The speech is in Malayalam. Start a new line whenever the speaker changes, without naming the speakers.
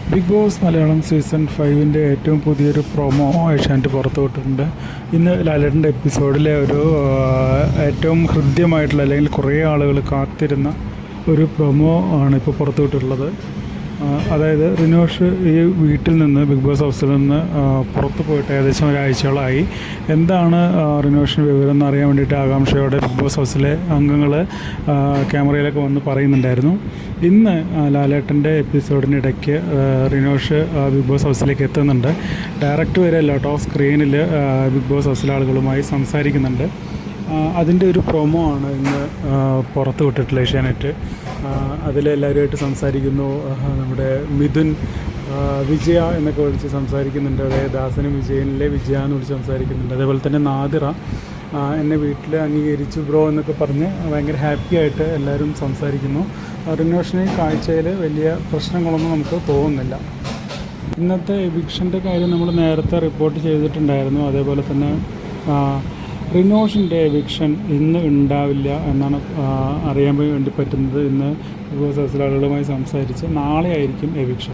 ബിഗ് ബോസ് മലയാളം സീസൺ 5 ഏറ്റവും പുതിയൊരു പ്രൊമോ ഏഷ്യാനെറ്റ് പുറത്തുവിട്ടിട്ടുണ്ട്. ഇന്ന് ലാലേട്ടൻ്റെ എപ്പിസോഡിലെ ഒരു ഏറ്റവും ഹൃദ്യമായിട്ടുള്ള അല്ലെങ്കിൽ കുറേ ആളുകൾ കാത്തിരുന്ന ഒരു പ്രൊമോ ആണ് ഇപ്പോൾ പുറത്തുവിട്ടിട്ടുള്ളത്. അതായത് റിനോഷ് ഈ വീട്ടിൽ നിന്ന് ബിഗ് ബോസ് ഹൗസിൽ നിന്ന് പുറത്തു പോയിട്ട് ഏകദേശം ഒരാഴ്ചകളായി. എന്താണ് റിനോഷിന് വിവരം എന്നറിയാൻ വേണ്ടിയിട്ട് ആകാംക്ഷയോടെ ബിഗ് ബോസ് ഹൗസിലെ അംഗങ്ങൾ ക്യാമറയിലൊക്കെ വന്ന് പറയുന്നുണ്ടായിരുന്നു. ഇന്ന് ലാലേട്ടൻ്റെ എപ്പിസോഡിനിടയ്ക്ക് റിനോഷ് ബിഗ് ബോസ് ഹൗസിലേക്ക് എത്തുന്നുണ്ട്. ഡയറക്റ്റ് വരെയല്ല കേട്ടോ, സ്ക്രീനിൽ ബിഗ് ബോസ് ഹൗസിലെ ആളുകളുമായി സംസാരിക്കുന്നുണ്ട്. അതിൻ്റെ ഒരു പ്രൊമോ ആണ് ഇന്ന് പുറത്ത് വിട്ടിട്ടുള്ള ഏഷ്യാനെറ്റ്. അതിലെല്ലാവരുമായിട്ട് സംസാരിക്കുന്നു. നമ്മുടെ മിഥുൻ വിജയ എന്നൊക്കെ വിളിച്ച് സംസാരിക്കുന്നുണ്ട്. അതായത് ദാസനും വിജയനിലെ വിജയ എന്ന് വിളിച്ച് സംസാരിക്കുന്നുണ്ട്. അതേപോലെ തന്നെ നാദിറ എന്നെ വീട്ടിൽ അംഗീകരിച്ചു ബ്രോ എന്നൊക്കെ പറഞ്ഞ് ഭയങ്കര ഹാപ്പി ആയിട്ട് എല്ലാവരും സംസാരിക്കുന്നു. റിനോഷിന് കാഴ്ചയിൽ വലിയ പ്രശ്നങ്ങളൊന്നും നമുക്ക് തോന്നുന്നില്ല. ഇന്നത്തെ എവിക്ഷൻ്റെ കാര്യം നമ്മൾ നേരത്തെ റിപ്പോർട്ട് ചെയ്തിട്ടുണ്ടായിരുന്നു. അതേപോലെ തന്നെ റിനോഷിൻ്റെ എവിക്ഷൻ ഇന്ന് ഉണ്ടാവില്ല എന്നാണ് അറിയാൻ വേണ്ടി പറ്റുന്നത്. ഇന്ന് ബിഗ് ബോസ് ഹൗസിലെ ആളുകളുമായി സംസാരിച്ച് നാളെ ആയിരിക്കും എവിക്ഷൻ.